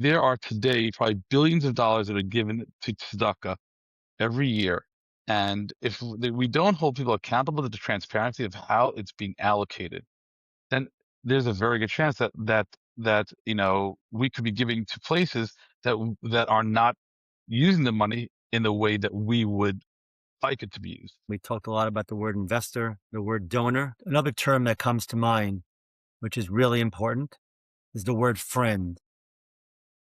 There are today probably billions of dollars that are given to tzedakah every year. And if we don't hold people accountable to the transparency of how it's being allocated, then there's a very good chance that we could be giving to places that are not using the money in the way that we would like it to be used. We talked a lot about the word investor, the word donor. Another term that comes to mind, which is really important, is the word friend.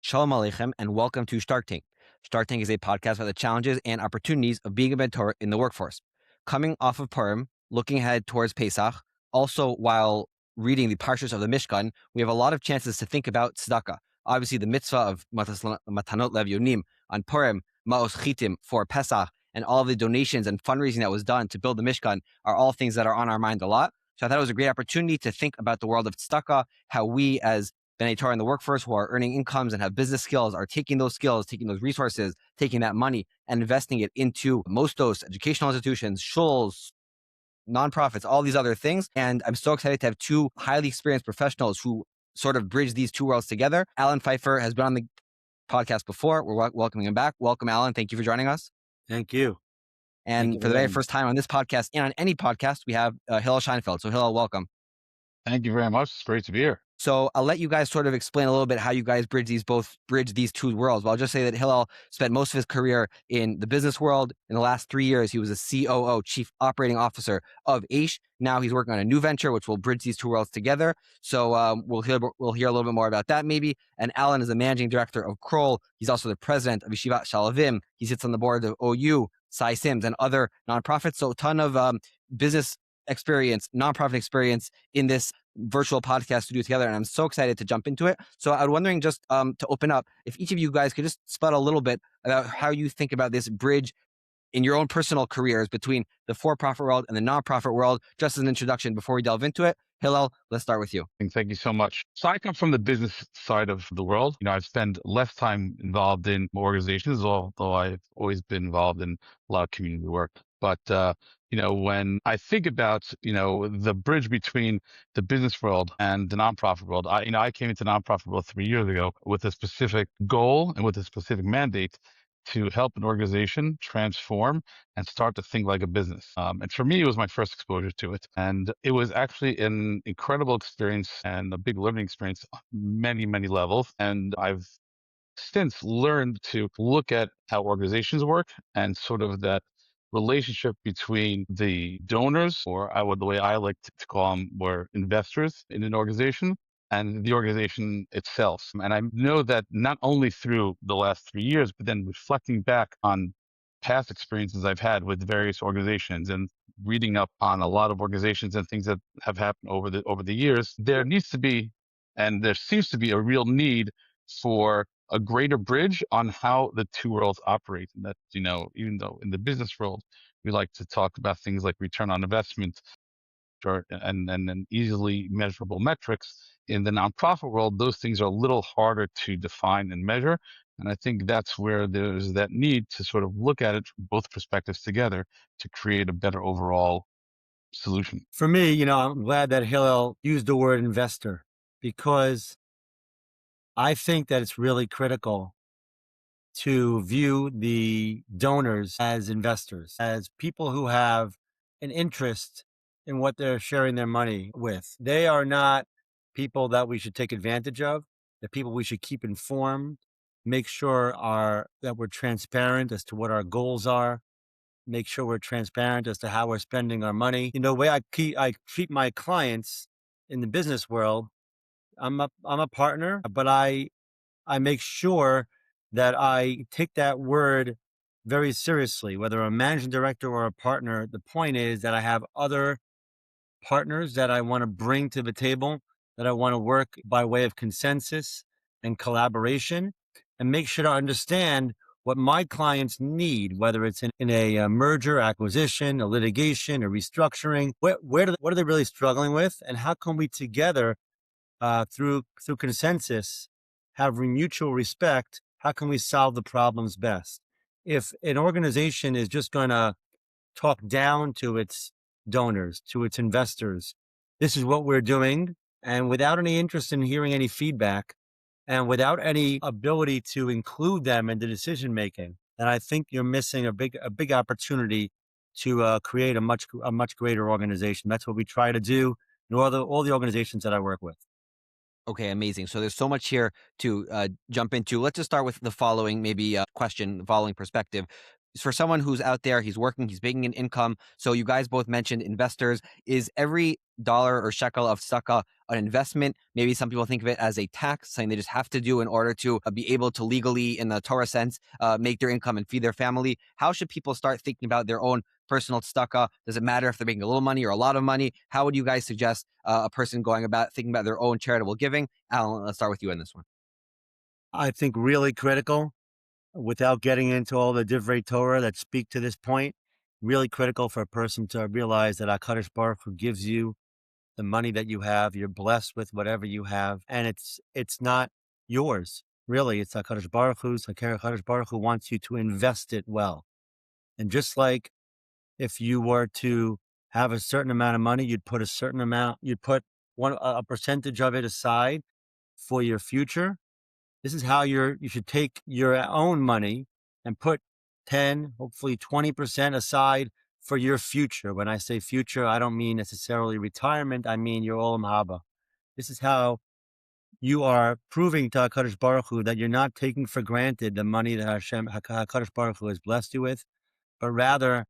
Shalom Aleichem, and welcome to Stark Tank. Stark Tank is a podcast about the challenges and opportunities of being a Bnei Torah in the workforce. Coming off of Purim, looking ahead towards Pesach, also while reading the parshas of the Mishkan, we have a lot of chances to think about tzedakah. Obviously, the mitzvah of Matanot Lev Yonim on Purim, Ma'os Chitim for Pesach, and all of the donations and fundraising that was done to build the Mishkan are all things that are on our mind a lot. So I thought it was a great opportunity to think about the world of tzedakah, how we as Bnei Torah in the workforce who are earning incomes and have business skills are taking those skills, taking those resources, taking that money and investing it into mostos, educational institutions, shuls, nonprofits, all these other things. And I'm so excited to have two highly experienced professionals who sort of bridge these two worlds together. Alan Pfeiffer has been on the podcast before. We're welcoming him back. Welcome, Alan. Thank you for joining us. Thank you. And for the very first time on this podcast and on any podcast, we have Hillel Scheinfeld. So Hillel, welcome. Thank you very much. It's great to be here. So I'll let you guys sort of explain a little bit how you guys bridge these two worlds. But I'll just say that Hillel spent most of his career in the business world. In the last 3 years, he was a COO, Chief Operating Officer of Aish. Now he's working on a new venture, which will bridge these two worlds together. So we'll hear a little bit more about that maybe. And Alan is the Managing Director of Kroll. He's also the President of Yeshivat Shalavim. He sits on the board of OU, Cy Sims, and other nonprofits. So a ton of business experience, nonprofit experience in this virtual podcast studio together, and I'm so excited to jump into it. So I was wondering, just to open up, if each of you guys could just spell a little bit about how you think about this bridge in your own personal careers between the for-profit world and the nonprofit world, just as an introduction before we delve into it. Hillel, let's start with you. Thank you so much. So I come from the business side of the world. I've spent less time involved in organizations, although I've always been involved in a lot of community work. But when I think about, the bridge between the business world and the nonprofit world, I came into nonprofit world 3 years ago with a specific goal and with a specific mandate to help an organization transform and start to think like a business. And for me, it was my first exposure to it. And it was actually an incredible experience and a big learning experience on many, many levels. And I've since learned to look at how organizations work and sort of that relationship between the donors, or the way I like to call them, were investors in an organization, and the organization itself. And I know that not only through the last 3 years, but then reflecting back on past experiences I've had with various organizations and reading up on a lot of organizations and things that have happened over the years, there needs to be, and there seems to be, a real need for a greater bridge on how the two worlds operate. And that, even though in the business world, we like to talk about things like return on investment and easily measurable metrics, in the nonprofit world, those things are a little harder to define and measure. And I think that's where there's that need to sort of look at it from both perspectives together to create a better overall solution. For me, I'm glad that Hillel used the word investor, because I think that it's really critical to view the donors as investors, as people who have an interest in what they're sharing their money with. They are not people that we should take advantage of. They're people we should keep informed, make sure that we're transparent as to what our goals are, make sure we're transparent as to how we're spending our money. The way I treat my clients in the business world, I'm a partner, but I make sure that I take that word very seriously, whether I'm a managing director or a partner. The point is that I have other partners that I want to bring to the table, that I want to work by way of consensus and collaboration, and make sure to understand what my clients need, whether it's in a merger, acquisition, a litigation, a restructuring. What are they really struggling with, and how can we together, through consensus, have mutual respect? How can we solve the problems best? If an organization is just going to talk down to its donors, to its investors, this is what we're doing, and without any interest in hearing any feedback, and without any ability to include them in the decision making, then I think you're missing a big opportunity to create a much greater organization. That's what we try to do in all the organizations that I work with. Okay, amazing. So there's so much here to jump into. Let's just start with the following maybe question, following perspective. For someone who's out there, he's working, he's making an income. So you guys both mentioned investors. Is every dollar or shekel of tzedakah an investment? Maybe some people think of it as a tax, something they just have to do in order to be able to legally, in the Torah sense, make their income and feed their family. How should people start thinking about their own personal tzedakah? Does it matter if they're making a little money or a lot of money? How would you guys suggest a person going about thinking about their own charitable giving? Alan, let's start with you on this one. I think really critical, without getting into all the divrei Torah that speak to this point, really critical for a person to realize that HaKadosh Baruch Hu gives you the money that you have. You're blessed with whatever you have, and it's not yours. Really, it's HaKadosh Baruch Hu's. HaKadosh Baruch Hu wants you to invest it well. And just like if you were to have a certain amount of money, you'd put a percentage of it aside for your future. This is how you should take your own money and put 10, hopefully 20% aside for your future. When I say future, I don't mean necessarily retirement. I mean your olam haba. This is how you are proving to HaKadosh Baruch Hu that you're not taking for granted the money that HaKadosh Baruch Hu has blessed you with, but rather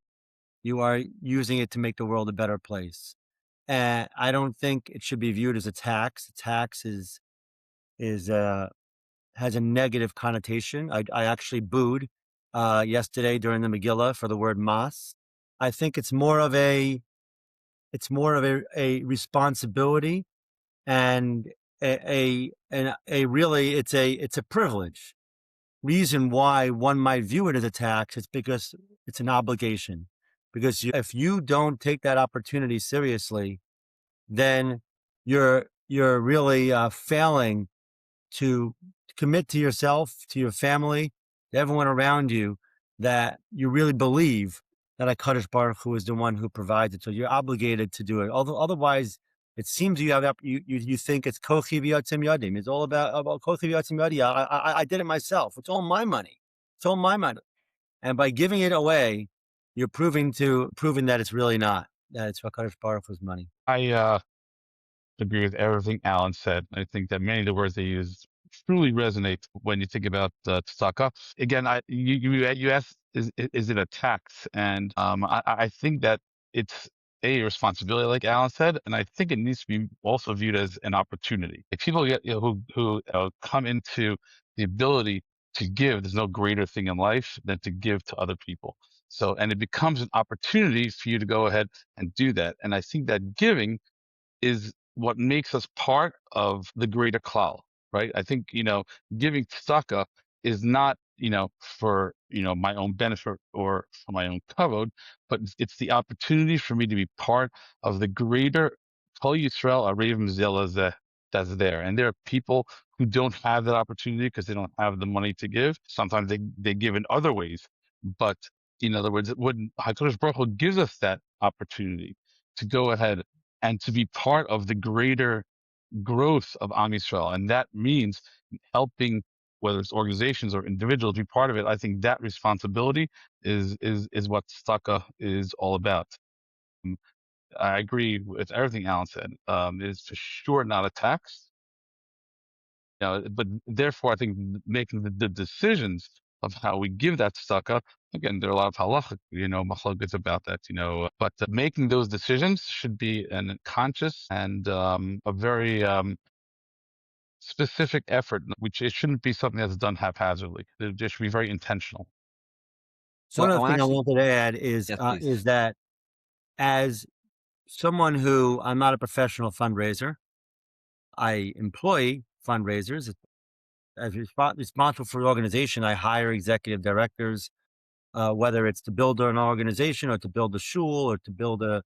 you are using it to make the world a better place. And I don't think it should be viewed as a tax. A tax is has a negative connotation. I actually booed yesterday during the Megillah for the word mas. I think it's more of a responsibility, and really it's a privilege. Reason why one might view it as a tax is because it's an obligation. Because if you don't take that opportunity seriously, then you're really failing to commit to yourself, to your family, to everyone around you, that you really believe that HaKadosh Baruch Hu is the one who provides it. So you're obligated to do it. Although otherwise, it seems you think it's kochi v'yotzim yadim. It's all about kochi v'yotzim yadim. I did it myself. It's all my money. It's all my money. And by giving it away, you're proving that it's really not. That it's HaKadosh Baruch Hu's money. I agree with everything Alan said. I think that many of the words they use truly resonate when you think about tzedakah. Again, you asked, is it a tax? And I think that it's a responsibility, like Alan said, and I think it needs to be also viewed as an opportunity. If people get who come into the ability to give, there's no greater thing in life than to give to other people. So, and it becomes an opportunity for you to go ahead and do that. And I think that giving is what makes us part of the greater klal, right? I think, giving tzedakah is not, for, my own benefit or for my own kavod, but it's the opportunity for me to be part of the greater Kol Yisrael Arevim Zeh that's there. And there are people who don't have that opportunity because they don't have the money to give. Sometimes they give in other ways. But in other words, when HaKadosh Baruch Hu gives us that opportunity to go ahead and to be part of the greater growth of Am Yisrael. And that means helping, whether it's organizations or individuals, be part of it. I think that responsibility is what tzedakah is all about. I agree with everything Alan said. It is for sure not a tax. But therefore, I think making the decisions of how we give that tzedakah, again, there are a lot of halachic, machlokes about that, but making those decisions should be a conscious and a very specific effort, which it shouldn't be something that's done haphazardly. It should be very intentional. So One I other want thing I actually, wanted to add yes, please. is that as someone who, I'm not a professional fundraiser, I employ fundraisers. As responsible for the organization, I hire executive directors, whether it's to build an organization or to build a shul or to build a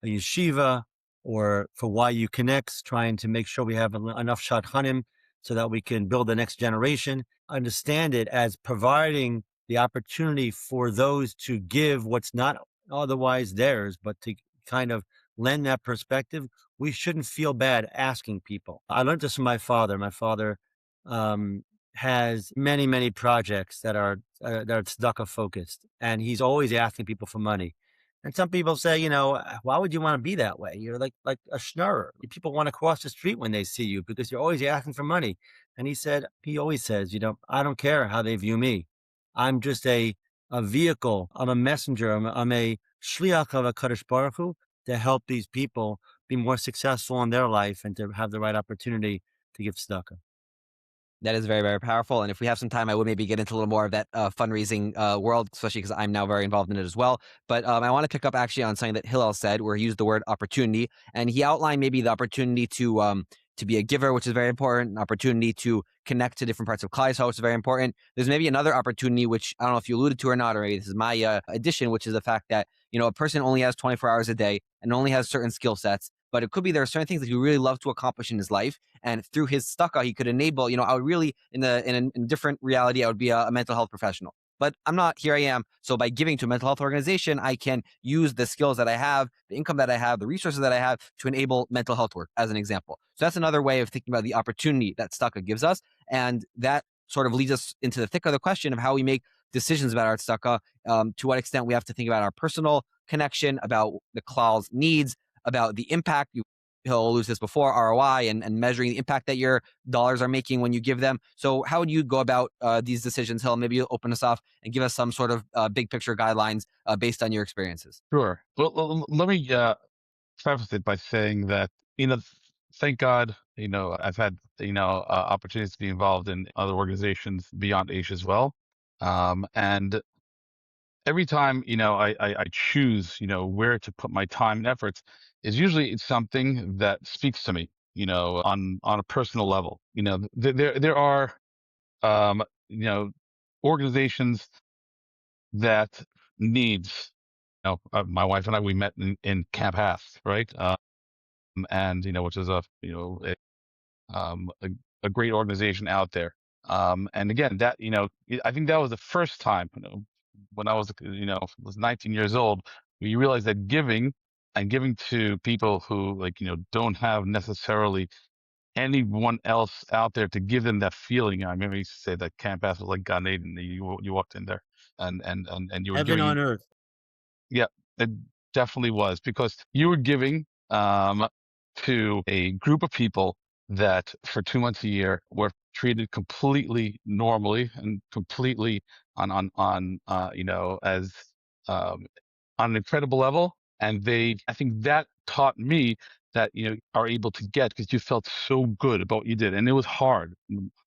yeshiva, or for YU Connects, trying to make sure we have enough shadchanim so that we can build the next generation. Understand it as providing the opportunity for those to give what's not otherwise theirs, but to kind of lend that perspective. We shouldn't feel bad asking people. I learned this from my father. My father has many, many projects that are tzedakah focused, and he's always asking people for money. And some people say, why would you want to be that way? You're like a schnorrer. People want to cross the street when they see you because you're always asking for money. And he always says, I don't care how they view me. I'm just a vehicle. I'm a messenger. I'm a shliach of HaKadosh Baruch Hu to help these people be more successful in their life and to have the right opportunity to give tzedakah. That is very, very powerful. And if we have some time, I would maybe get into a little more of that fundraising world, especially because I'm now very involved in it as well. But I want to pick up actually on something that Hillel said, where he used the word opportunity, and he outlined maybe the opportunity to be a giver, which is very important, an opportunity to connect to different parts of Klal Yisrael, which is very important. There's maybe another opportunity, which I don't know if you alluded to or not, or maybe this is my addition, which is the fact that, a person only has 24 hours a day and only has certain skill sets. But it could be there are certain things that he really love to accomplish in his life. And through his tzedakah, he could enable, I would really, in a different reality, I would be a mental health professional. But I'm not, here I am. So by giving to a mental health organization, I can use the skills that I have, the income that I have, the resources that I have to enable mental health work, as an example. So that's another way of thinking about the opportunity that tzedakah gives us. And that sort of leads us into the thick of the question of how we make decisions about our tzedakah, to what extent we have to think about our personal connection, about the Klal's needs, about the impact. He'll lose this before, ROI, and measuring the impact that your dollars are making when you give them. So how would you go about these decisions? Hill, maybe you'll open us off and give us some sort of big picture guidelines based on your experiences. Sure. Well, let me preface it by saying that, thank God, I've had, opportunities to be involved in other organizations beyond Asia as well. And every time, I choose, where to put my time and efforts, is usually it's something that speaks to me, on a personal level. There are, um, organizations that needs, my wife and I, we met in Camp Hass, right? And, which is a great organization out there. And again, that, I think that was the first time, when I was 19 years old, we realized that giving to people who, like, don't have necessarily anyone else out there to give them that feeling. I remember you used to say that Camp Pass was like Gan Eden. You walked in there and you were Heaven giving. on earth. Yeah, it definitely was, because you were giving to a group of people that for 2 months a year were treated completely normally and completely on as on an incredible level. And I think that taught me that, are able to get, because you felt so good about what you did. And it was hard.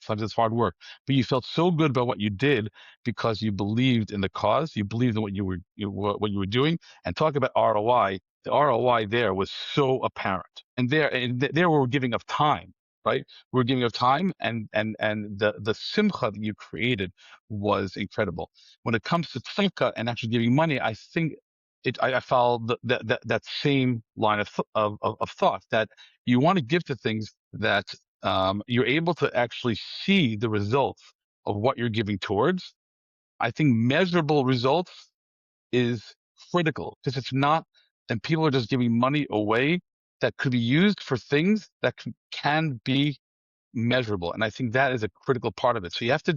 Sometimes it's hard work, but you felt so good about what you did because you believed in the cause. You believed in what what you were doing. And talk about ROI. The ROI there was so apparent. And there we were giving of time, right? We're giving of time, and the simcha that you created was incredible. When it comes to tzedakah and actually giving money, I think I follow that same line of thought, that you want to give to things that you're able to actually see the results of what you're giving towards. I think measurable results is critical, because it's not, and people are just giving money away that could be used for things that can be measurable. And I think that is a critical part of it. So you have to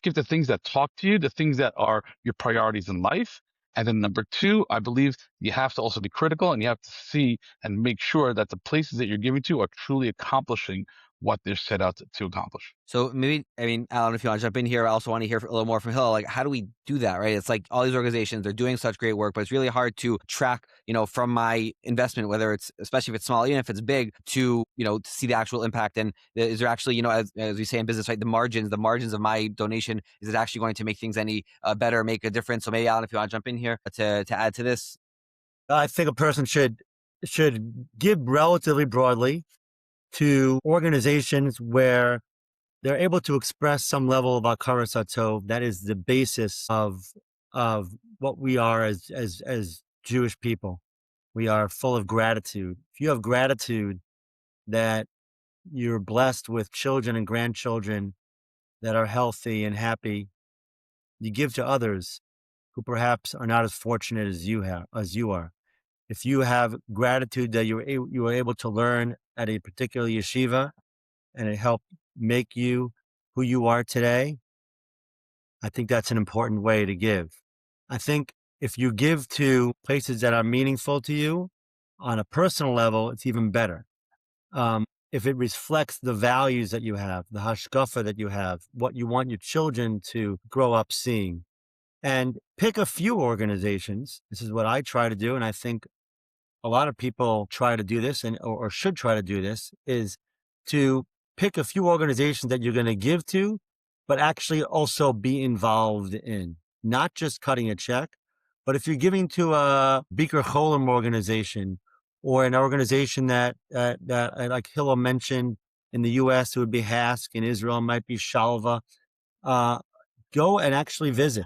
give the things that talk to you, the things that are your priorities in life. And then number two, I believe you have to also be critical, and you have to see and make sure that the places that you're giving to are truly accomplishing what they're set out to accomplish. So maybe, I don't know if you want to jump in here. I also want to hear a little more from Hill. Like, how do we do that, right? It's like all these organizations, they're doing such great work, but it's really hard to track, from my investment, whether it's, especially if it's small, even if it's big, to see the actual impact. And is there actually, as we say in business, right, the margins of my donation, is it actually going to make things any better, make a difference? So maybe, Alan, if you want to jump in here to add to this. I think a person should give relatively broadly to organizations where they're able to express some level of hakaras hatov. That is the basis of what we are as Jewish people. We are full of gratitude. If you have gratitude that you're blessed with children and grandchildren that are healthy and happy, you give to others who perhaps are not as fortunate as you are. If you have gratitude that you were able to learn at a particular yeshiva, and it helped make you who you are today, I think that's an important way to give. I think if you give to places that are meaningful to you on a personal level, it's even better. If it reflects the values that you have, the hashkafa that you have, what you want your children to grow up seeing, and pick a few organizations. This is what I try to do, and I think a lot of people try to do this or should try to do this, is to pick a few organizations that you're going to give to, but actually also be involved in, not just cutting a check. But if you're giving to a Bikur Cholim organization or an organization that like Hillel mentioned in the U.S., it would be HASC. In Israel, it might be Shalva. Go and actually visit.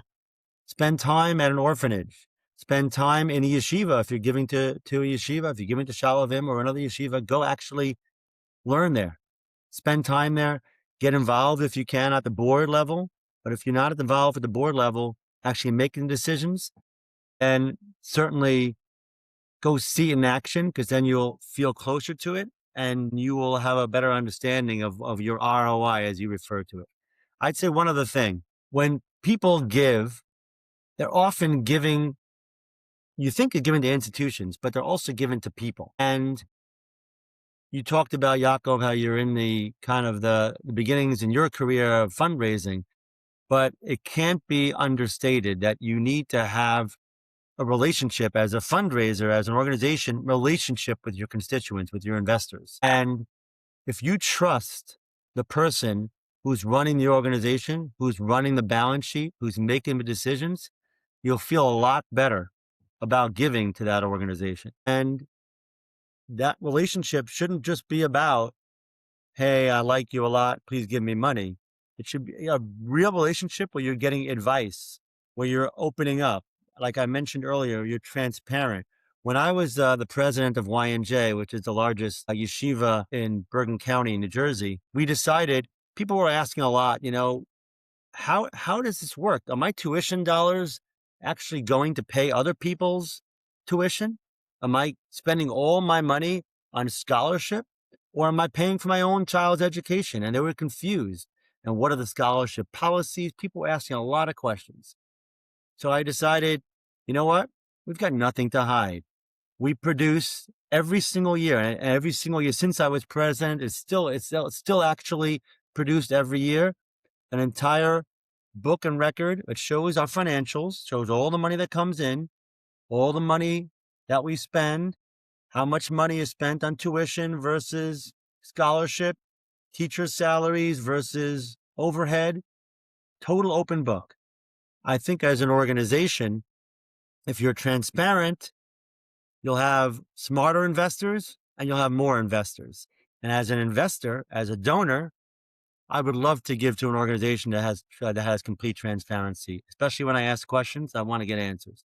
Spend time at an orphanage. Spend time in a yeshiva. If you're giving to a yeshiva, if you're giving to Shalavim or another yeshiva, go actually learn there. Spend time there. Get involved if you can at the board level. But if you're not involved at the board level, actually making decisions, and certainly go see it in action, because then you'll feel closer to it and you will have a better understanding of your ROI, as you refer to it. I'd say one other thing. When people give, they're often giving, you think they're giving to institutions, but they're also given to people. And you talked about, Yaakov, how you're in the kind of the beginnings in your career of fundraising, but it can't be understated that you need to have a relationship as a fundraiser, as an organization, relationship with your constituents, with your investors. And if you trust the person who's running the organization, who's running the balance sheet, who's making the decisions, you'll feel a lot better about giving to that organization. And that relationship shouldn't just be about, hey, I like you a lot, please give me money. It should be a real relationship where you're getting advice, where you're opening up. Like I mentioned earlier, you're transparent. When I was the president of YNJ, which is the largest yeshiva in Bergen County, New Jersey, we decided, people were asking a lot, how does this work? Are my tuition dollars actually going to pay other people's tuition? Am I spending all my money on scholarship, or am I paying for my own child's education? And they were confused. And what are the scholarship policies? People were asking a lot of questions. So I decided, you know what? We've got nothing to hide. We produce every single year, and every single year since I was president, it's still actually produced every year, an entire book and record. It shows our financials, shows all the money that comes in, all the money that we spend, how much money is spent on tuition versus scholarship, teacher salaries versus overhead, total open book. I think as an organization, if you're transparent, you'll have smarter investors and you'll have more investors. And as an investor, as a donor, I would love to give to an organization that has complete transparency, especially when I ask questions. I want to get answers.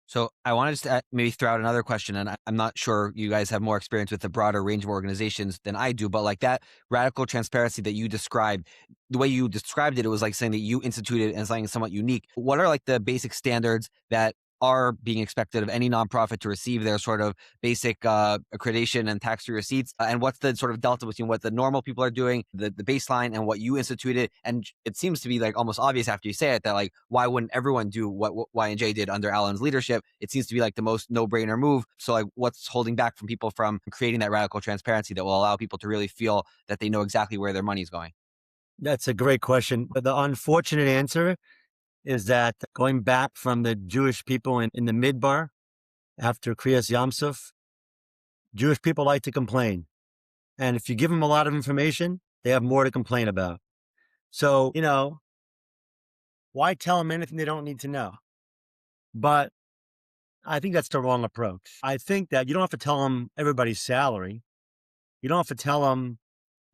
So I want to just maybe throw out another question, and I'm not sure you guys have more experience with the broader range of organizations than I do, but like that radical transparency that you described, the way you described it, it was like saying that you instituted and something somewhat unique. What are like the basic standards that are being expected of any nonprofit to receive their sort of basic accreditation and tax-free receipts? And what's the sort of delta between what the normal people are doing, the baseline, and what you instituted? And it seems to be like almost obvious after you say it that like, why wouldn't everyone do what Y&J did under Alan's leadership? It seems to be like the most no-brainer move. So like, what's holding back from people from creating that radical transparency that will allow people to really feel that they know exactly where their money's going? That's a great question. But the unfortunate answer is that going back from the Jewish people in the Midbar after Kriyas Yamsuf, Jewish people like to complain. And if you give them a lot of information, they have more to complain about. So, why tell them anything they don't need to know? But I think that's the wrong approach. I think that you don't have to tell them everybody's salary. You don't have to tell them,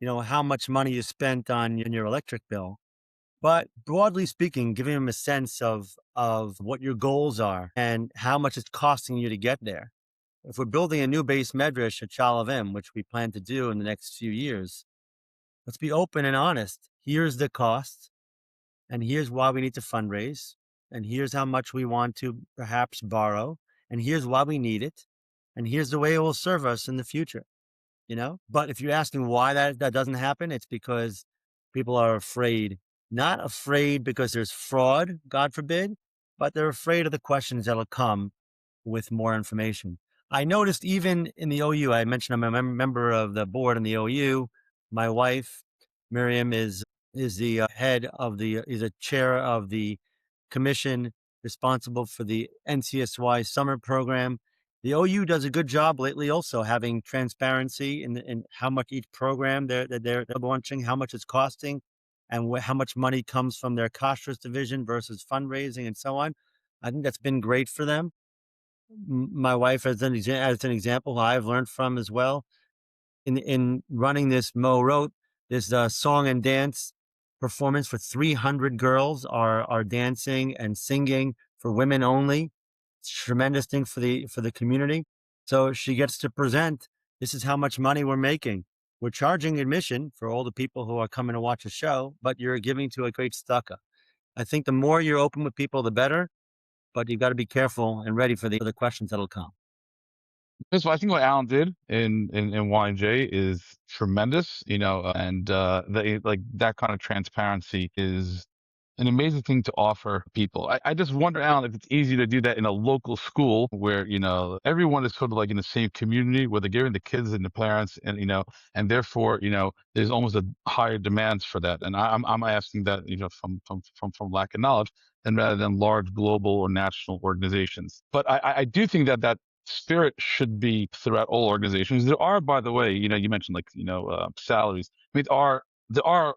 how much money you spent on your electric bill. But broadly speaking, giving them a sense of what your goals are and how much it's costing you to get there. If we're building a new base medrash at Shalavim, which we plan to do in the next few years, let's be open and honest. Here's the cost, and here's why we need to fundraise, and here's how much we want to perhaps borrow, and here's why we need it, and here's the way it will serve us in the future. But if you're asking why that doesn't happen, it's because people are afraid. Not afraid because there's fraud, God forbid, but they're afraid of the questions that'll come with more information. I noticed even in the OU, I mentioned I'm a member of the board in the OU. My wife, Miriam, is the head of is a chair of the commission responsible for the NCSY summer program. The OU does a good job lately, also having transparency in how much each program they're launching, how much it's costing, and how much money comes from their kashrus division versus fundraising and so on. I think that's been great for them. My wife, as an example, who I've learned from as well, in running this Mo wrote this song and dance performance for 300 girls are dancing and singing for women only. It's a tremendous thing for the community. So she gets to present, this is how much money we're making. We're charging admission for all the people who are coming to watch a show, but you're giving to a great tzedakah. I think the more you're open with people, the better, but you've got to be careful and ready for the questions that'll come. So I think what Alan did in Y&J is tremendous, and like that kind of transparency is an amazing thing to offer people. I just wonder, Alan, if it's easy to do that in a local school where, everyone is sort of like in the same community where they're giving the kids and the parents and therefore, there's almost a higher demands for that. And I'm asking that, from lack of knowledge and rather than large global or national organizations. But I do think that spirit should be throughout all organizations. There are, by the way, you mentioned salaries. I mean, there are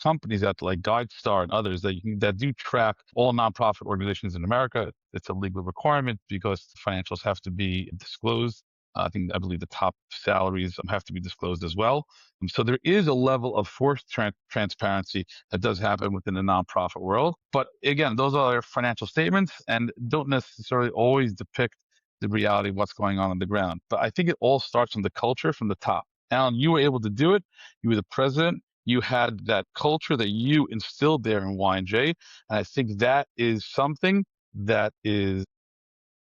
companies out there like GuideStar and others that do track all nonprofit organizations in America. It's a legal requirement because the financials have to be disclosed. I believe the top salaries have to be disclosed as well. So there is a level of forced transparency that does happen within the nonprofit world. But again, those are financial statements and don't necessarily always depict the reality of what's going on the ground. But I think it all starts from the culture from the top. Alan, you were able to do it. You were the president. You had that culture that you instilled there in Y&J. And I think that is something that is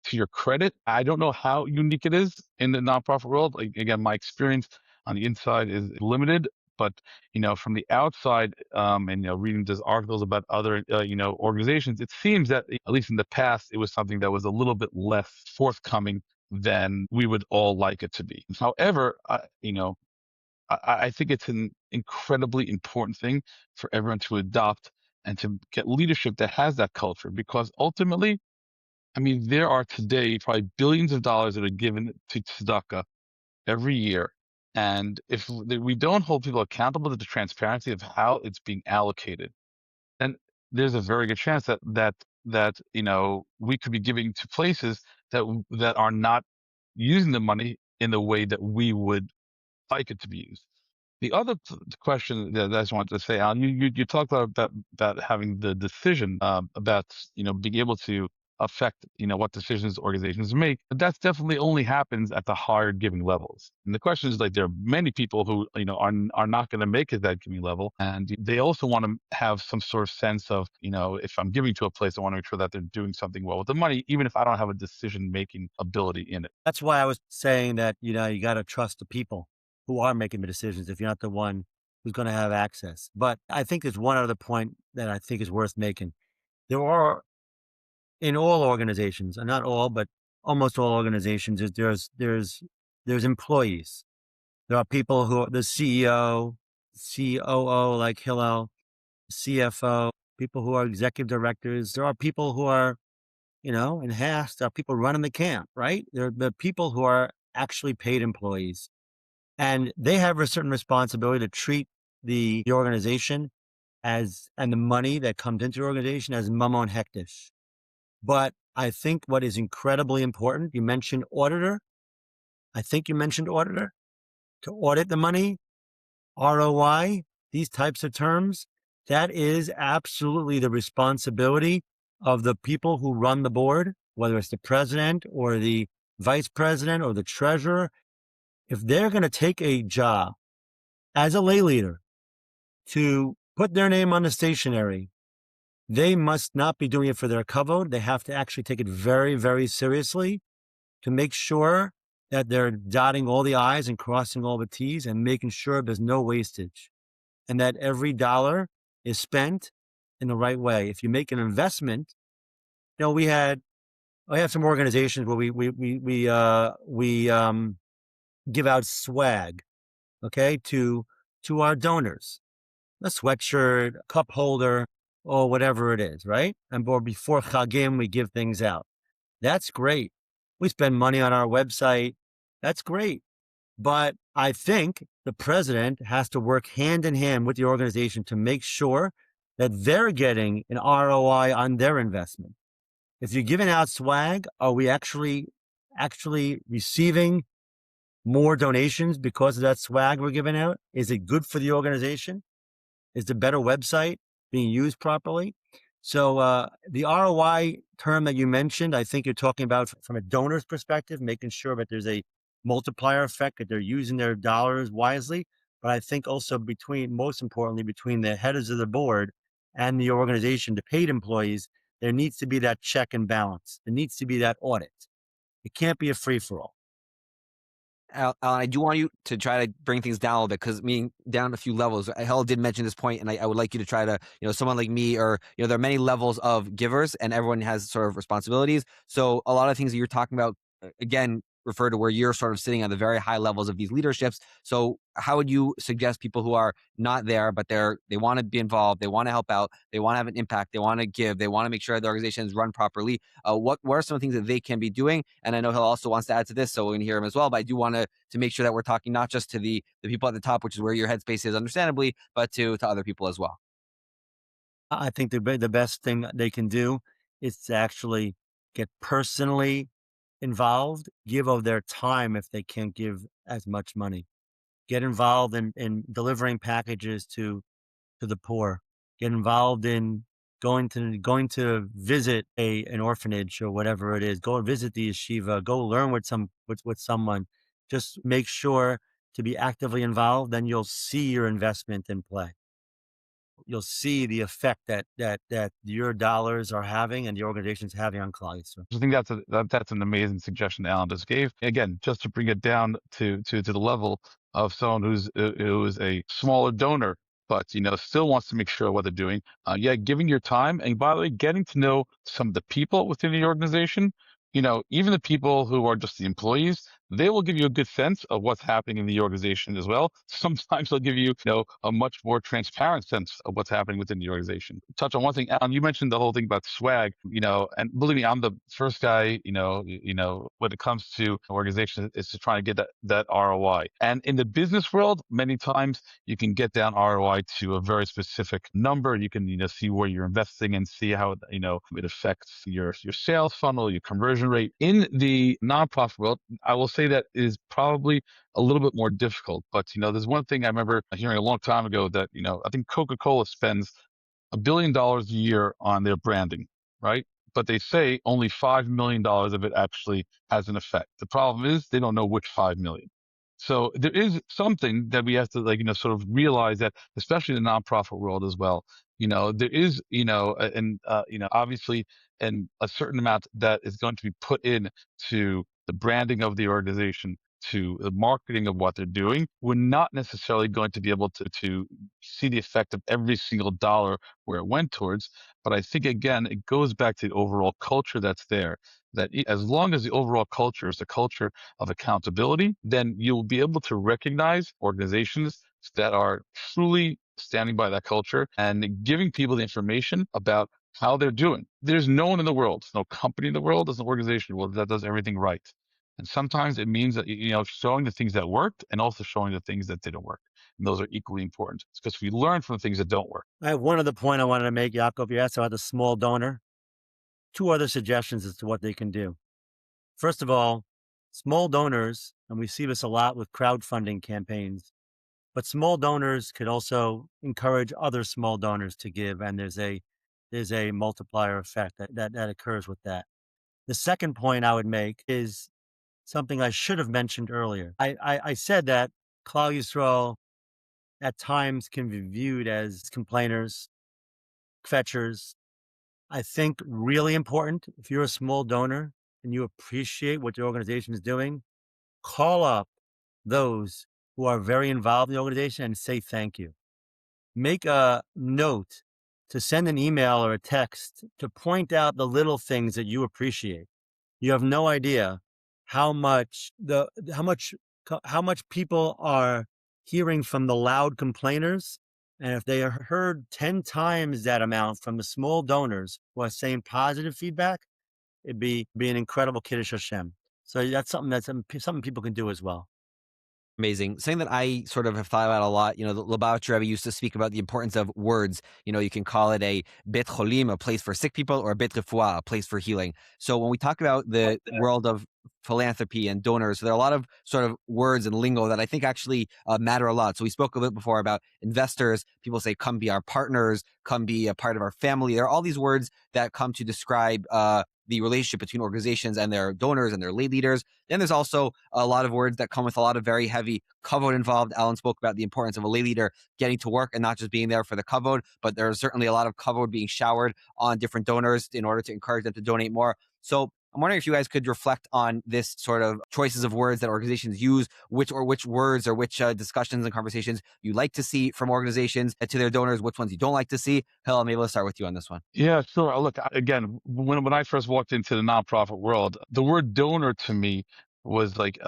to your credit. I don't know how unique it is in the nonprofit world. Like, again, my experience on the inside is limited, but from the outside, and reading just articles about other organizations, it seems that at least in the past, it was something that was a little bit less forthcoming than we would all like it to be. However, I think it's an incredibly important thing for everyone to adopt and to get leadership that has that culture, because ultimately, I mean, there are today probably billions of dollars that are given to tzedakah every year. And if we don't hold people accountable to the transparency of how it's being allocated, then there's a very good chance that we could be giving to places that are not using the money in the way that we would like it to be used. The other question that I just wanted to say, Alan, you talked about having the decision about being able to affect what decisions organizations make. But that's definitely only happens at the higher giving levels. And the question is, like, there are many people who are not going to make it that giving level, and they also want to have some sort of sense of if I'm giving to a place, I want to make sure that they're doing something well with the money, even if I don't have a decision making ability in it. That's why I was saying that you got to trust the people who are making the decisions if you're not the one who's going to have access. But I think there's one other point that I think is worth making. There are, in all organizations, and not all, but almost all organizations, there's employees. There are people who are the CEO, COO like Hillel, CFO, people who are executive directors. There are people who are, in Haas, there are people running the camp, right? There are people who are actually paid employees. And they have a certain responsibility to treat the organization and the money that comes into the organization as mamon hektish. But I think what is incredibly important, you mentioned auditor. I think you mentioned auditor. To audit the money, ROI, these types of terms, that is absolutely the responsibility of the people who run the board, whether it's the president or the vice president or the treasurer. If they're going to take a job as a lay leader to put their name on the stationery, they must not be doing it for their kavod. They have to actually take it very, very seriously to make sure that they're dotting all the I's and crossing all the T's and making sure there's no wastage and that every dollar is spent in the right way. If you make an investment, we have some organizations where we give out swag, okay, to our donors, a sweatshirt, a cup holder, or whatever it is, right? And or before Chagim, we give things out. That's great. We spend money on our website. That's great. But I think the president has to work hand in hand with the organization to make sure that they're getting an ROI on their investment. If you're giving out swag, are we actually receiving more donations because of that swag we're giving out? Is it good for the organization? Is the better website being used properly? So the ROI term that you mentioned, I think you're talking about from a donor's perspective, making sure that there's a multiplier effect, that they're using their dollars wisely. But I think also most importantly, between the heads of the board and the organization, the paid employees, there needs to be that check and balance. There needs to be that audit. It can't be a free-for-all. Alan, I do want you to try to bring things down a little bit, because down a few levels. Hillel did mention this point, and I would like you to try to, someone like me, or, there are many levels of givers and everyone has sort of responsibilities. So a lot of things that you're talking about, again, refer to where you're sort of sitting on the very high levels of these leaderships. So how would you suggest people who are not there, but they want to be involved, they want to help out, they want to have an impact, they want to give, they want to make sure the organization is run properly? What are some things that they can be doing? And I know Hillel also wants to add to this, so we're going to hear him as well. But I do want to make sure that we're talking not just to the people at the top, which is where your headspace is, understandably, but to other people as well. I think the best thing they can do is to actually get personally involved, give of their time if they can't give as much money. Get involved in delivering packages to the poor. Get involved in going to visit an orphanage or whatever it is. Go and visit the yeshiva. Go learn with someone. Just make sure to be actively involved, then you'll see your investment in play. You'll see the effect that your dollars are having and the organization's having on Klal Yisrael. I think that's an amazing suggestion Alan just gave. Again, just to bring it down to the level of someone who is a smaller donor, but still wants to make sure what they're doing. Giving your time, and by the way, getting to know some of the people within the organization. Even the people who are just the employees, they will give you a good sense of what's happening in the organization as well. Sometimes they'll give you, a much more transparent sense of what's happening within the organization. Touch on one thing, Alan, you mentioned the whole thing about swag, and believe me, I'm the first guy, when it comes to organizations, is to try to get that ROI. And in the business world, many times you can get down ROI to a very specific number. You can, see where you're investing and see how, it affects your sales funnel, your conversion rate. In the nonprofit world, I will say that is probably a little bit more difficult. But there's one thing I remember hearing a long time ago that I think Coca-Cola spends $1 billion a year on their branding, right? But they say only $5 million of it actually has an effect. The problem is they don't know which 5 million. So there is something that we have to sort of realize, that especially in the nonprofit world as well, there is, obviously, and a certain amount that is going to be put in to the branding of the organization, to the marketing of what they're doing. We're not necessarily going to be able to see the effect of every single dollar where it went towards. But I think, again, it goes back to the overall culture that's there, that as long as the overall culture is the culture of accountability, then you'll be able to recognize organizations that are truly standing by that culture and giving people the information about how they're doing. There's no one in the world, no company in the world, there's an organization in the world that does everything right. And sometimes it means that, showing the things that worked and also showing the things that didn't work. And those are equally important, because we learn from the things that don't work. I have one other point I wanted to make, Yaakov. You asked about the small donor. 2 other suggestions as to what they can do. First of all, small donors, and we see this a lot with crowdfunding campaigns, but small donors could also encourage other small donors to give, and there's a multiplier effect that occurs with that. The second point I would make is something I should have mentioned earlier. I said that Klal Yisrael at times can be viewed as complainers, kvetchers. I think really important, if you're a small donor and you appreciate what the organization is doing, call up those who are very involved in the organization and say thank you. Make a note to send an email or a text to point out the little things that you appreciate. You have no idea how much people are hearing from the loud complainers. And if they heard 10 times that amount from the small donors who are saying positive feedback, it'd be an incredible Kiddush Hashem. So that's something people can do as well. Amazing. Something that I sort of have thought about a lot, the Lubavitcher Rebbe used to speak about the importance of words. You can call it a bet cholim, a place for sick people, or a bet refuah, a place for healing. So when we talk about the world of philanthropy and donors, there are a lot of sort of words and lingo that I think actually matter a lot. So we spoke a bit before about investors. People say, come be our partners, come be a part of our family. There are all these words that come to describe the relationship between organizations and their donors and their lay leaders. Then there's also a lot of words that come with a lot of very heavy kavod involved. Alan spoke about the importance of a lay leader getting to work and not just being there for the kavod, but there's certainly a lot of kavod being showered on different donors in order to encourage them to donate more. So I'm wondering if you guys could reflect on this sort of choices of words that organizations use, which words or which discussions and conversations you like to see from organizations to their donors, which ones you don't like to see. Hillel, maybe let's start with you on this one. Yeah, sure. Look, again, when I first walked into the nonprofit world, the word donor to me was like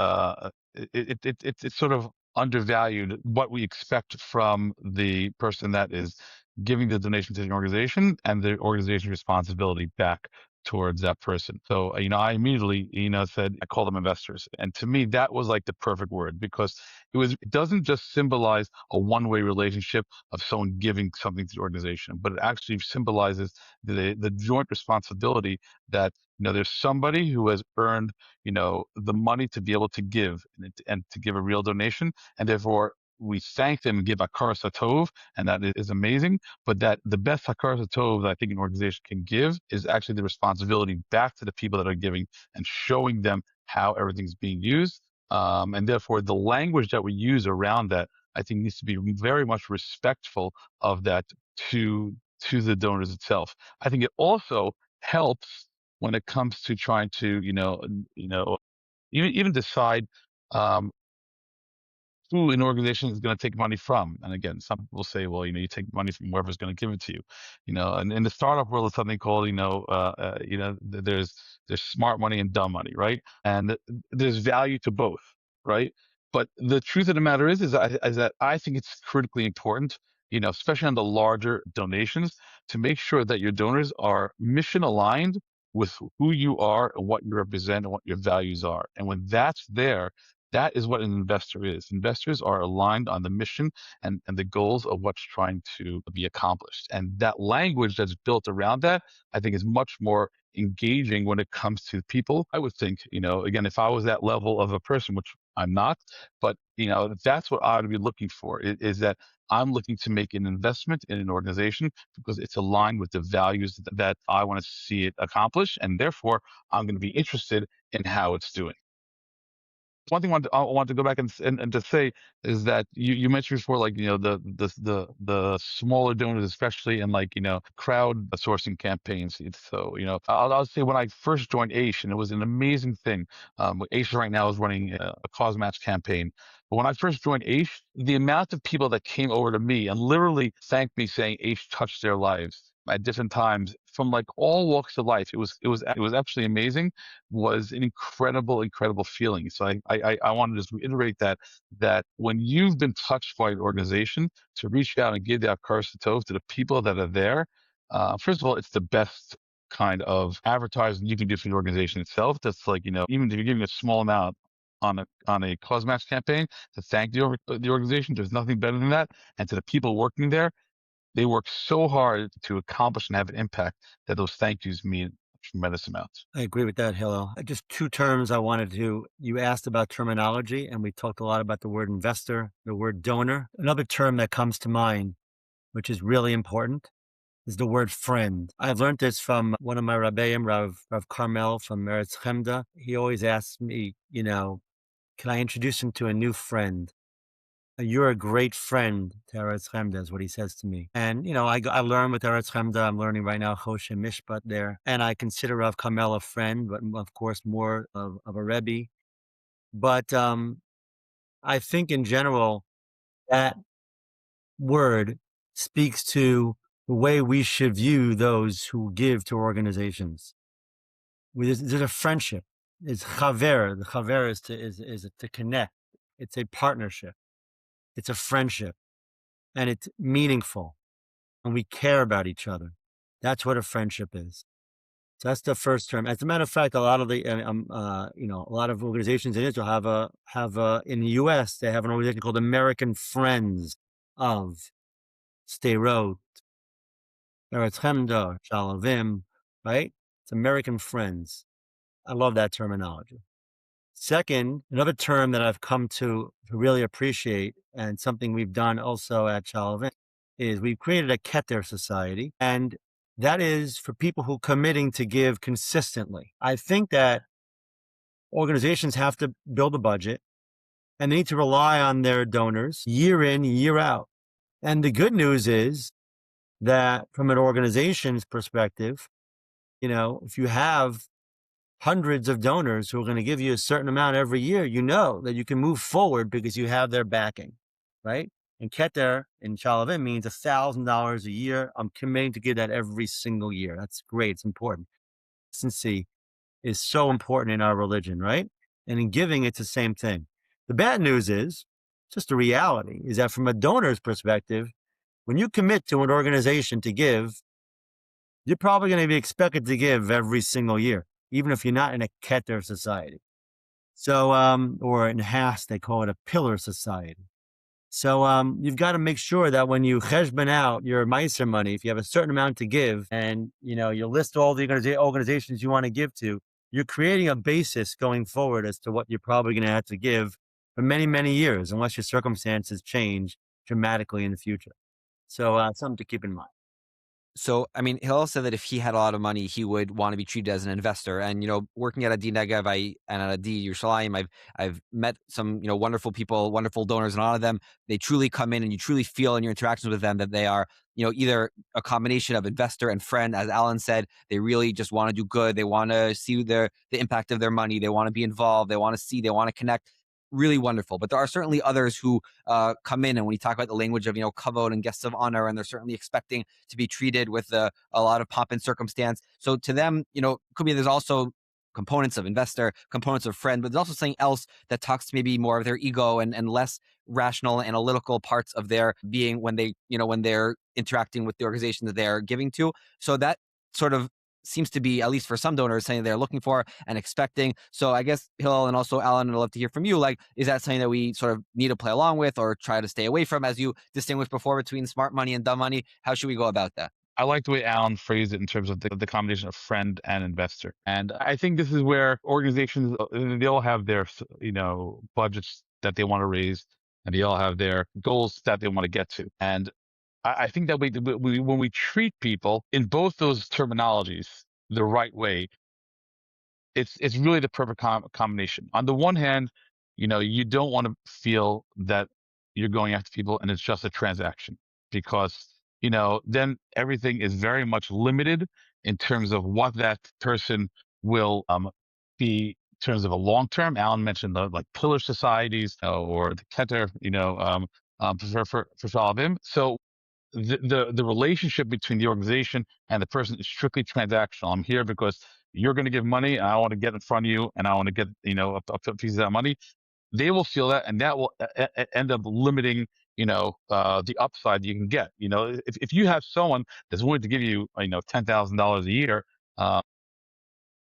it's sort of undervalued what we expect from the person that is giving the donation to the organization and the organization's responsibility back towards that person. So, I immediately, said, I call them investors. And to me, that was like the perfect word because it doesn't just symbolize a one-way relationship of someone giving something to the organization, but it actually symbolizes the joint responsibility that, there's somebody who has earned, the money to be able to give and to give a real donation. And therefore, we thank them and give hakaras hatov, and that is amazing. But that the best hakaras hatov that I think an organization can give is actually the responsibility back to the people that are giving and showing them how everything's being used. And therefore, the language that we use around that, I think, needs to be very much respectful of that to the donors itself. I think it also helps when it comes to trying to, even decide who an organization is going to take money from. And again, some people say, well, you take money from whoever's going to give it to you, and in the startup world, it's something called, there's smart money and dumb money, right? And there's value to both, right? But the truth of the matter is that I think it's critically important, especially on the larger donations, to make sure that your donors are mission aligned with who you are and what you represent and what your values are. And when that's there, that is what an investor is. Investors are aligned on the mission and the goals of what's trying to be accomplished. And that language that's built around that, I think, is much more engaging when it comes to people. I would think, again, if I was that level of a person, which I'm not, but, that's what I would be looking for, is that I'm looking to make an investment in an organization because it's aligned with the values that I want to see it accomplish. And therefore, I'm going to be interested in how it's doing. One thing I want to go back and to say is that you mentioned before, like, the smaller donors, especially in, like, crowd sourcing campaigns. So, I'll say when I first joined AISH, and it was an amazing thing. AISH right now is running a cause match campaign. But when I first joined AISH, the amount of people that came over to me and literally thanked me saying AISH touched their lives at different times from, like, all walks of life, it was absolutely amazing, was an incredible feeling. So I want to just reiterate that when you've been touched by an organization, to reach out and give that hakaras hatov to the people that are there, first of all, it's the best kind of advertising you can do for the organization itself. That's like, even if you're giving a small amount on a cause match campaign to thank the organization, there's nothing better than that. And to the people working there, they work so hard to accomplish and have an impact that those thank yous mean a tremendous amount. I agree with that, Hillel. Just two terms you asked about terminology, and we talked a lot about the word investor, the word donor. Another term that comes to mind, which is really important, is the word friend. I've learned this from one of my Rabbeim, Rav Carmel from Meretz Chemda. He always asks me, can I introduce him to a new friend? You're a great friend to Eretz Chemda, is what he says to me. And, I learn with Eretz Chemda. I'm learning right now Choshe Mishpat there. And I consider Rav Carmel a friend, but of course more of a Rebbe. But I think in general, that word speaks to the way we should view those who give to organizations. There's a friendship. It's chaver. The chaver is to connect. It's a partnership. It's a friendship, and it's meaningful, and we care about each other. That's what a friendship is. So that's the first term. As a matter of fact, a lot of the a lot of organizations in Israel have in the U.S. they have an organization called American Friends of Sderot, Eretz Chemda, Shalavim, right? It's American Friends. I love that terminology. Second, another term that I've come to really appreciate, and something we've done also at Shalavim, is we've created a Keter society, and that is for people who are committing to give consistently. I think that organizations have to build a budget, and they need to rely on their donors year in, year out. And the good news is that from an organization's perspective, if you have hundreds of donors who are going to give you a certain amount every year, you know that you can move forward because you have their backing, right? And Keter in Shalavim means $1,000 a year. I'm committing to give that every single year. That's great. It's important. Consistency is so important in our religion, right? And in giving, it's the same thing. The bad news is, just the reality, is that from a donor's perspective, when you commit to an organization to give, you're probably going to be expected to give every single year, even if you're not in a Keter society. So, or in Has, they call it a pillar society. So, you've got to make sure that when you cheshbon out your Meiser money, if you have a certain amount to give and, you list all the organizations you want to give to, you're creating a basis going forward as to what you're probably going to have to give for many, many years, unless your circumstances change dramatically in the future. So, something to keep in mind. So, I mean, Hillel said that if he had a lot of money, he would want to be treated as an investor. And, working at Adi Negev and at Adi Yerushalayim, I've met some, wonderful people, wonderful donors, and a lot of them, they truly come in and you truly feel in your interactions with them that they are, either a combination of investor and friend. As Alan said, they really just want to do good. They want to see the impact of their money. They want to be involved. They want to see, they want to connect. Really wonderful. But there are certainly others who come in, and when you talk about the language of, kavod and guests of honor, and they're certainly expecting to be treated with a lot of pomp and circumstance. So to them, could be there's also components of investor, components of friend, but there's also something else that talks to maybe more of their ego and less rational, analytical parts of their being when they're interacting with the organization that they're giving to. So that sort of seems to be, at least for some donors, something they're looking for and expecting. So I guess Hillel and also Alan, I'd love to hear from you. Like, is that something that we sort of need to play along with or try to stay away from, as you distinguished before between smart money and dumb money? How should we go about that? I like the way Alan phrased it in terms of the combination of friend and investor. And I think this is where organizations, they all have their, budgets that they want to raise, and they all have their goals that they want to get to. And I think that when we treat people in both those terminologies the right way, it's really the perfect combination. On the one hand, you don't want to feel that you're going after people and it's just a transaction, because then everything is very much limited in terms of what that person will be in terms of a long term. Alan mentioned the like pillar societies, or the Keter, for Shalavim. So the relationship between the organization and the person is strictly transactional. I'm here because you're going to give money, and I want to get in front of you, and I want to get a piece of that money. They will feel that, and that will end up limiting the upside you can get. If you have someone that's willing to give you $10,000 a year,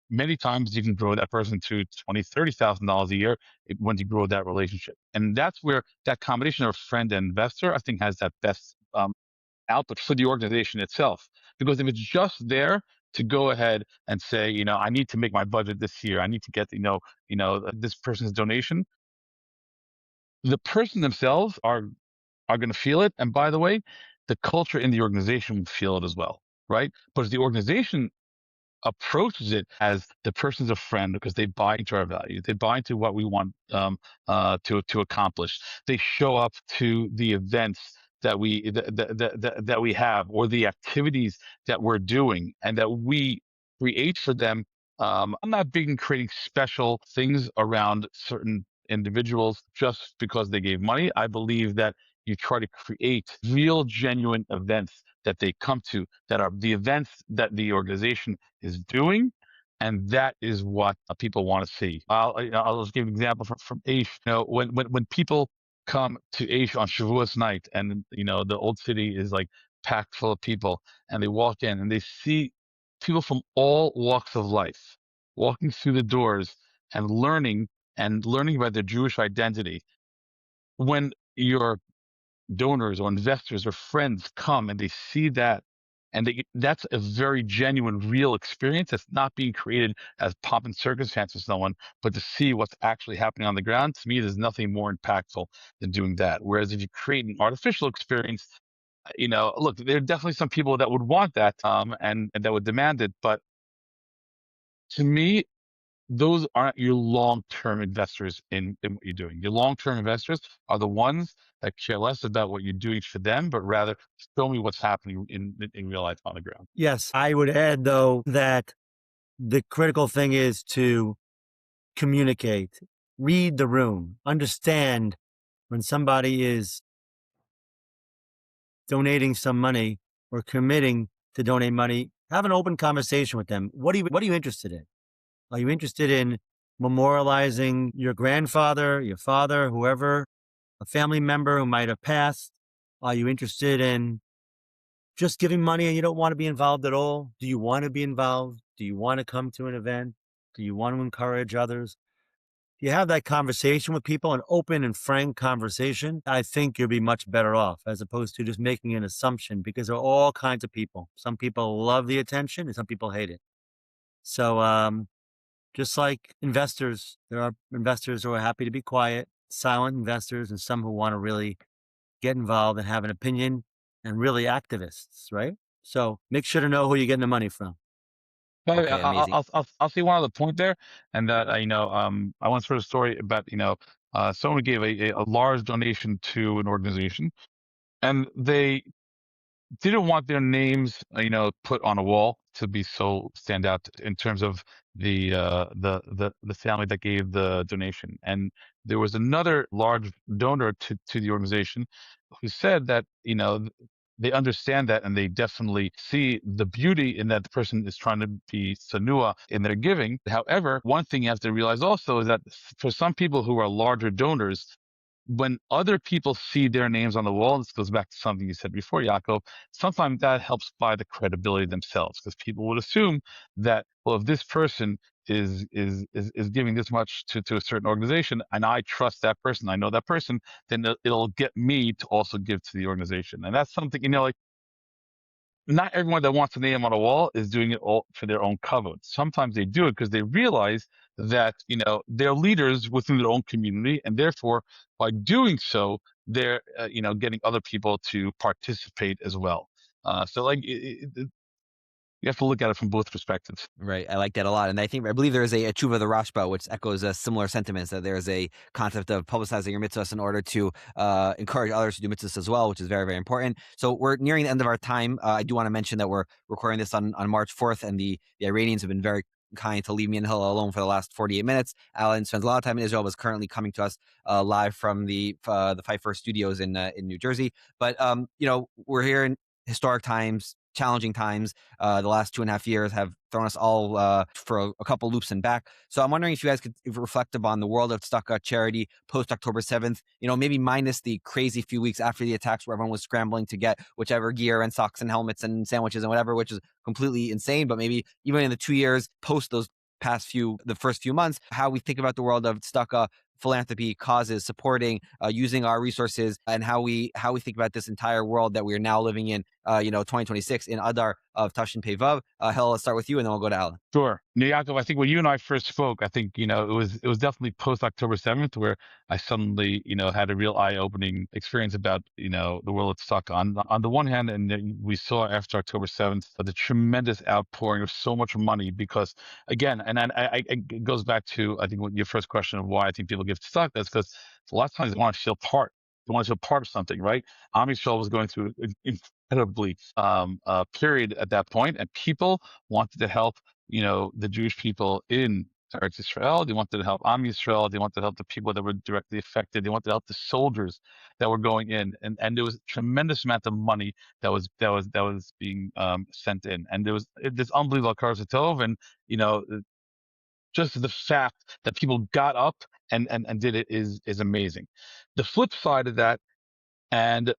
many times you can grow that person to $20,000-$30,000 a year when you grow that relationship. And that's where that combination of friend and investor, I think, has that best output for the organization itself. Because if it's just there to go ahead and say, I need to make my budget this year, I need to get this person's donation, the person themselves are going to feel it. And by the way, the culture in the organization will feel it as well, right? But if the organization approaches it as the person's a friend because they buy into our values, they buy into what we want to accomplish, they show up to the events that we have, or the activities that we're doing, and that we create for them. I'm not big in creating special things around certain individuals just because they gave money. I believe that you try to create real, genuine events that they come to, that are the events that the organization is doing. And that is what people want to see. I'll just give an example from Aish. When people come to Aish on Shavuos night, and the old city is like packed full of people, and they walk in and they see people from all walks of life walking through the doors and learning about their Jewish identity. When your donors or investors or friends come and they see that, and that's a very genuine, real experience that's not being created as pomp and circumstance with someone, but to see what's actually happening on the ground. To me, there's nothing more impactful than doing that. Whereas if you create an artificial experience, look, there are definitely some people that would want that, and that would demand it. But to me, those aren't your long-term investors in what you're doing. Your long-term investors are the ones that care less about what you're doing for them, but rather show me what's happening in real life on the ground. Yes. I would add, though, that the critical thing is to communicate, read the room, understand when somebody is donating some money or committing to donate money, have an open conversation with them. What are you interested in? Are you interested in memorializing your grandfather, your father, whoever, a family member who might have passed? Are you interested in just giving money and you don't want to be involved at all? Do you want to be involved? Do you want to come to an event? Do you want to encourage others? If you have that conversation with people, an open and frank conversation, I think you'll be much better off as opposed to just making an assumption, because there are all kinds of people. Some people love the attention and some people hate it. So, just like investors, there are investors who are happy to be quiet, silent investors, and some who want to really get involved and have an opinion, and really activists, right? So make sure to know who you're getting the money from. Okay, amazing. I'll see one other point there, and that I once heard a story about someone gave a large donation to an organization, and they didn't want their names, put on a wall to be so stand out in terms of the family that gave the donation. And there was another large donor to the organization who said that, they understand that, and they definitely see the beauty in that the person is trying to be sanua in their giving. However, one thing you have to realize also is that for some people who are larger donors, when other people see their names on the wall, this goes back to something you said before, Yaakov, sometimes that helps buy the credibility themselves, because people would assume that, well, if this person is giving this much to a certain organization, and I trust that person, I know that person, then it'll get me to also give to the organization. And that's something, like, not everyone that wants a name on a wall is doing it all for their own kavod. Sometimes they do it because they realize that, they're leaders within their own community, and therefore, by doing so, they're, getting other people to participate as well. So, like, you have to look at it from both perspectives. Right. I like that a lot. And I believe there is a tshuva the Rashba, which echoes similar sentiments, that there is a concept of publicizing your mitzvahs in order to encourage others to do mitzvahs as well, which is very, very important. So we're nearing the end of our time. I do want to mention that we're recording this on March 4th, and the Iranians have been very kind to leave me and Hillel alone for the last 48 minutes. Alan spends a lot of time in Israel, was currently coming to us live from the Pfeiffer studios in New Jersey. But, we're here in historic times, challenging times. The last 2.5 years have thrown us all for a couple loops and back. So I'm wondering if you guys could reflect upon the world of Tzedakah charity post October 7th, maybe minus the crazy few weeks after the attacks where everyone was scrambling to get whichever gear and socks and helmets and sandwiches and whatever, which is completely insane. But maybe even in the 2 years post those the first few months, how we think about the world of Tzedakah, philanthropy, causes, supporting, using our resources, and how we think about this entire world that we are now living in, 2026 in Adar of Tashin Pei Vav. Hillel, let's start with you, and then we'll go to Alan. Sure. Yaakov, I think when you and I first spoke, I think, it was definitely post October 7th where I suddenly, had a real eye-opening experience about, the world it's stuck on the one hand. And then we saw after October 7th, the tremendous outpouring of so much money, because again, and it goes back to, I think, your first question of why I think people give to stock. That's because a lot of times they want to feel part. They want to feel part of something, right? Am Yisrael was going through an incredibly period at that point, and people wanted to help, the Jewish people in Eretz Yisrael. They wanted to help Am Yisrael. They wanted to help the people that were directly affected. They wanted to help the soldiers that were going in, and there was a tremendous amount of money that was being sent in, and there was this unbelievable Karas Tov, and you know, just the fact that people got up and did it is amazing. The flip side of that, and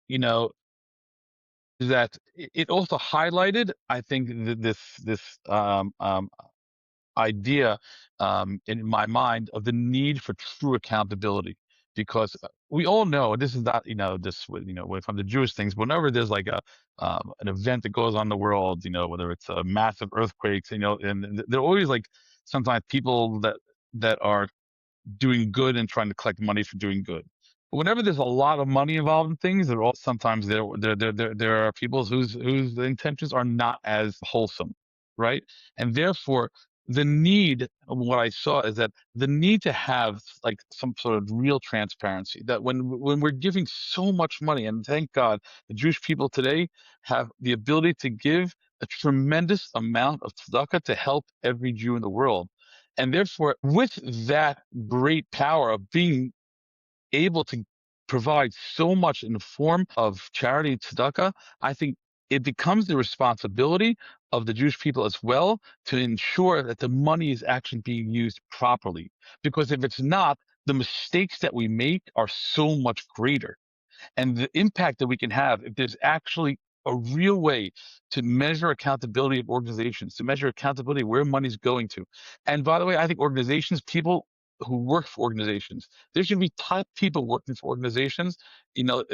you know, is that it also highlighted, I think, this idea in my mind of the need for true accountability, because we all know this is not, this, when it comes to Jewish things, whenever there's like an event that goes on in the world, whether it's a massive earthquakes, and there are always like sometimes people that are doing good and trying to collect money for doing good. But whenever there's a lot of money involved in things, sometimes there are people whose intentions are not as wholesome, right? And therefore, the need, what I saw is that the need to have like some sort of real transparency, that when we're giving so much money, and thank God the Jewish people today have the ability to give a tremendous amount of tzedakah to help every Jew in the world. And therefore, with that great power of being able to provide so much in the form of charity and tzedakah, I think it becomes the responsibility of the Jewish people as well to ensure that the money is actually being used properly. Because if it's not, the mistakes that we make are so much greater. And the impact that we can have if there's actually a real way to measure accountability of organizations, to measure accountability where money's going to. And by the way, I think organizations, people who work for organizations, there should be top people working for organizations,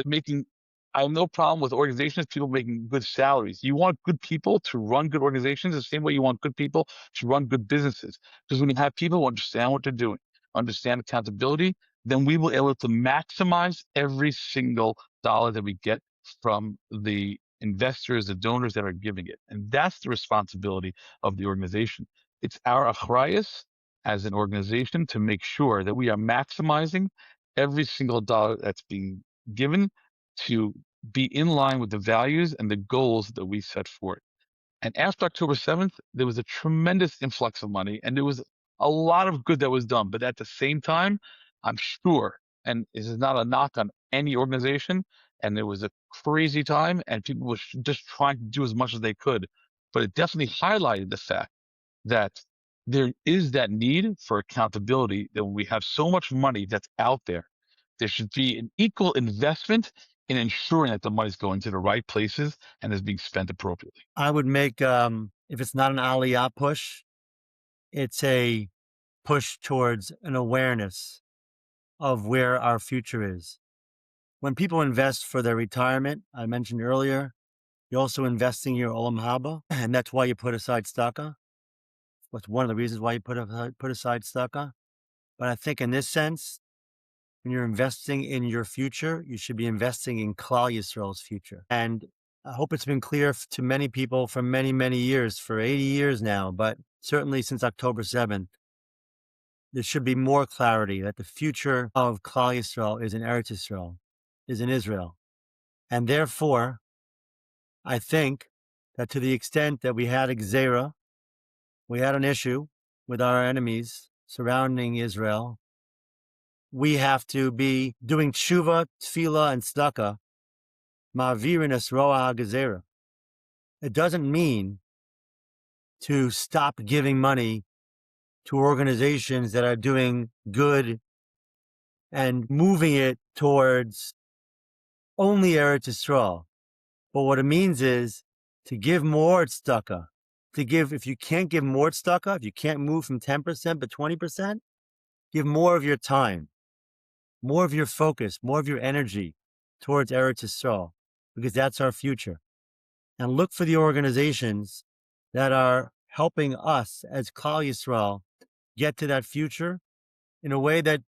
making, I have no problem with organizations, people making good salaries. You want good people to run good organizations the same way you want good people to run good businesses. Because when you have people who understand what they're doing, understand accountability, then we will be able to maximize every single dollar that we get from the investors, the donors that are giving it. And that's the responsibility of the organization. It's our achrayus as an organization to make sure that we are maximizing every single dollar that's being given to be in line with the values and the goals that we set forth. And after October 7th, there was a tremendous influx of money, and there was a lot of good that was done. But at the same time, I'm sure, and this is not a knock on any organization, and there was a crazy time, and people were just trying to do as much as they could. But it definitely highlighted the fact that there is that need for accountability, that when we have so much money that's out there, there should be an equal investment in ensuring that the money is going to the right places and is being spent appropriately. I would make, if it's not an aliyah push, it's a push towards an awareness of where our future is. When people invest for their retirement, I mentioned earlier, you're also investing in your olam haba, and that's why you put aside tzedakah. That's one of the reasons why you put aside tzedakah. But I think in this sense, when you're investing in your future, you should be investing in Klal Yisrael's future. And I hope it's been clear to many people for many, many years, for 80 years now, but certainly since October 7th, there should be more clarity that the future of Klal Yisrael is in Eretz Yisrael, is in Israel. And therefore, I think that to the extent that we had a gzera, we had an issue with our enemies surrounding Israel, we have to be doing tshuva, tefillah, and tzedakah, ma'avirin es roa ha'gezera. It doesn't mean to stop giving money to organizations that are doing good and moving it towards only Eretz Yisrael. But what it means is to give more tzedakah. If you can't give more tzedakah, if you can't move from 10% to 20%, give more of your time, more of your focus, more of your energy towards Eretz Yisrael, because that's our future. And look for the organizations that are helping us as Klal Yisrael get to that future in a way that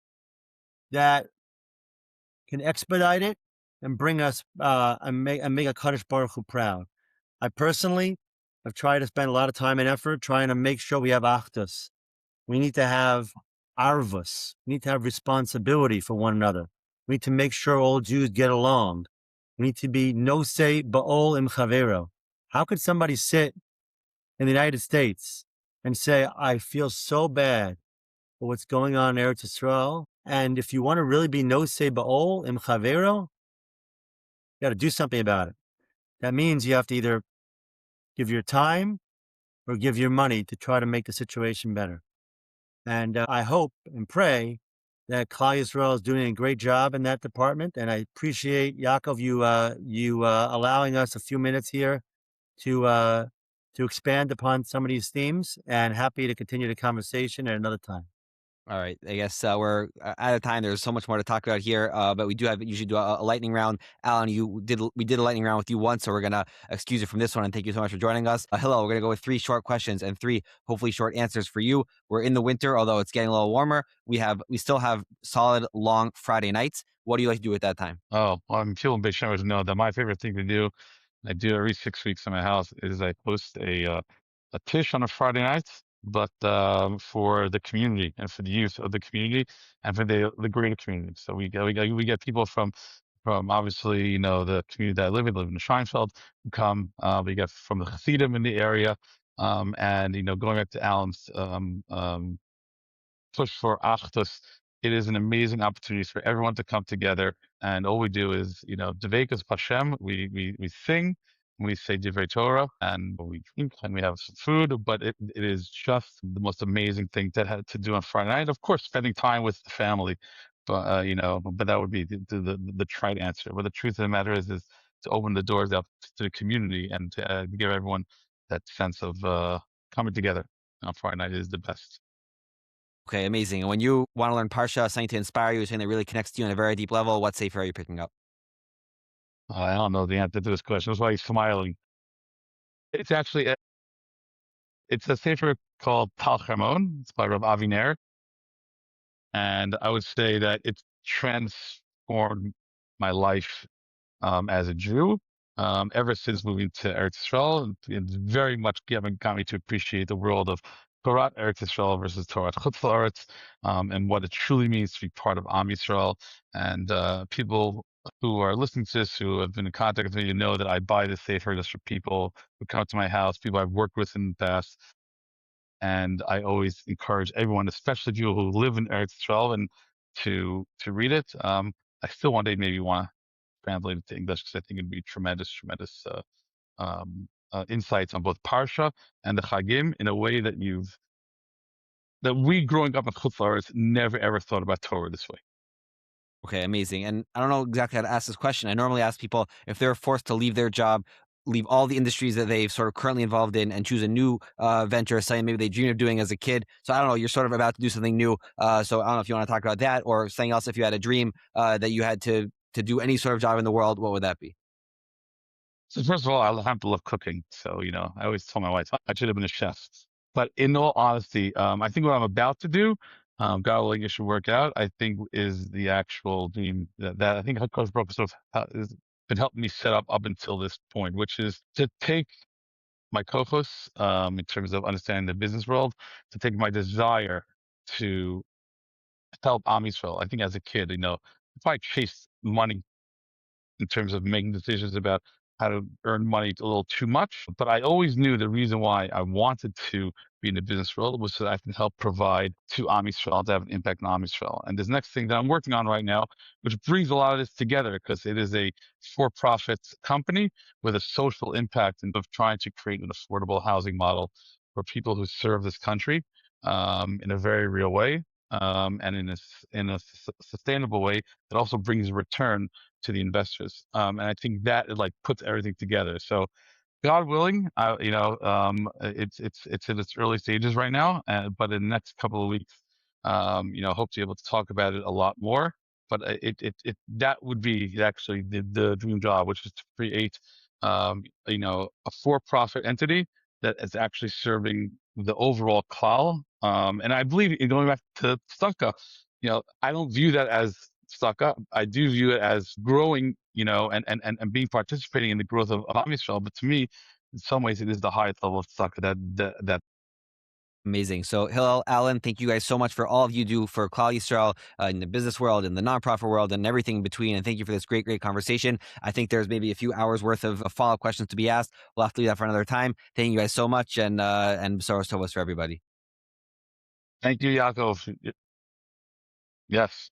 can expedite it and bring us and make a Kadosh Baruch Hu proud. I personally have tried to spend a lot of time and effort trying to make sure we have achdus. We need to have arvus. We need to have responsibility for one another. We need to make sure all Jews get along. We need to be nosei ba'ol im chavero. How could somebody sit in the United States and say, I feel so bad for what's going on in Eretz Yisrael. And if you want to really be nosei ba'ol im chavero, you got to do something about it. That means you have to either give your time or give your money to try to make the situation better. And I hope and pray that Klal Yisrael is doing a great job in that department. And I appreciate, Yaakov, you allowing us a few minutes here to expand upon some of these themes, and happy to continue the conversation at another time. All right. I guess we're out of time. There's so much more to talk about here, but we do usually do a lightning round. Alan, we did a lightning round with you once, so we're gonna excuse you from this one. And thank you so much for joining us. Hillel, we're gonna go with 3 short questions and 3 hopefully short answers for you. We're in the winter, although it's getting a little warmer. We still have solid long Friday nights. What do you like to do at that time? Oh, well, I'm feeling big showers know that my favorite thing to do, I do every 6 weeks in my house, is I post a tish on a Friday night, but for the community and for the youth of the community and for the greater community. So we get people from obviously, the community that I live in Scheinfeld, who come. We get from the Hasidim in the area, and going back to Alan's push for Achdus, it is an amazing opportunity for everyone to come together. And all we do is, Devekas Hashem, we sing, we say Divrei Torah, and we drink, and we have some food. But it is just the most amazing thing to do on Friday night. Of course, spending time with the family, but but that would be the trite answer. But the truth of the matter is to open the doors up to the community and to give everyone that sense of coming together on Friday night is the best. Okay, amazing. And when you want to learn Parsha, something to inspire you, something that really connects to you on a very deep level, what sefer are you picking up? I don't know the answer to this question. That's why he's smiling. It's actually it's a sefer called Tal Hermon. It's by Rav Avi Ner, and I would say that it's transformed my life as a Jew ever since moving to Eretz Yisrael. It's very much got me to appreciate the world of Torah Eretz Yisrael versus Torah Chutz La'aretz, and what it truly means to be part of Am Yisrael. And people who are listening to this, who have been in contact with me, know that I buy this sefer just for people who come to my house, people I've worked with in the past. And I always encourage everyone, especially people who live in Eretz Yisrael, and to read it. I still one day maybe want to translate it to English, because I think it'd be tremendous insights on both Parsha and the Chagim in a way that we growing up in Chutz La'aretz never ever thought about Torah this way. Okay, amazing. And I don't know exactly how to ask this question. I normally ask people if they're forced to leave their job, leave all the industries that they've sort of currently involved in, and choose a new venture, something maybe they dreamed of doing as a kid. So I don't know, you're sort of about to do something new. So I don't know if you want to talk about that or something else. If you had a dream that you had to do any sort of job in the world, what would that be? So first of all, I happen to love cooking. So, I always tell my wife I should have been a chef. But in all honesty, I think what I'm about to do, God willing, it should work out, I think is the actual dream that I think HaKadosh Baruch Hu sort of has been helping me set up until this point, which is to take my co-hosts, in terms of understanding the business world, to take my desire to help Am Yisrael. I think as a kid, if I chased money in terms of making decisions about how to earn money a little too much. But I always knew the reason why I wanted to be in the business world was so that I can help provide to Am Yisrael, to have an impact on Am Yisrael. And this next thing that I'm working on right now, which brings a lot of this together, because it is a for-profit company with a social impact and of trying to create an affordable housing model for people who serve this country in a very real way. And in a sustainable way that also brings a return to the investors. And I think that it puts everything together. So God willing, it's in its early stages right now, but in the next couple of weeks, hope to be able to talk about it a lot more. But that would be actually the dream job, which is to create, a for-profit entity that is actually serving the overall klal. And I believe, in going back to Tzedakah, I don't view that as Tzedakah. I do view it as growing, and being participating in the growth of Am Yisrael. But to me, in some ways, it is the highest level of Tzedakah that Amazing. So Hillel, Alan, thank you guys so much for all of you do for Klal Yisrael in the business world, in the nonprofit world, and everything in between. And thank you for this great, great conversation. I think there's maybe a few hours worth of follow-up questions to be asked. We'll have to leave that for another time. Thank you guys so much, and Soros Tovos for everybody. Thank you, Yaakov. Yes.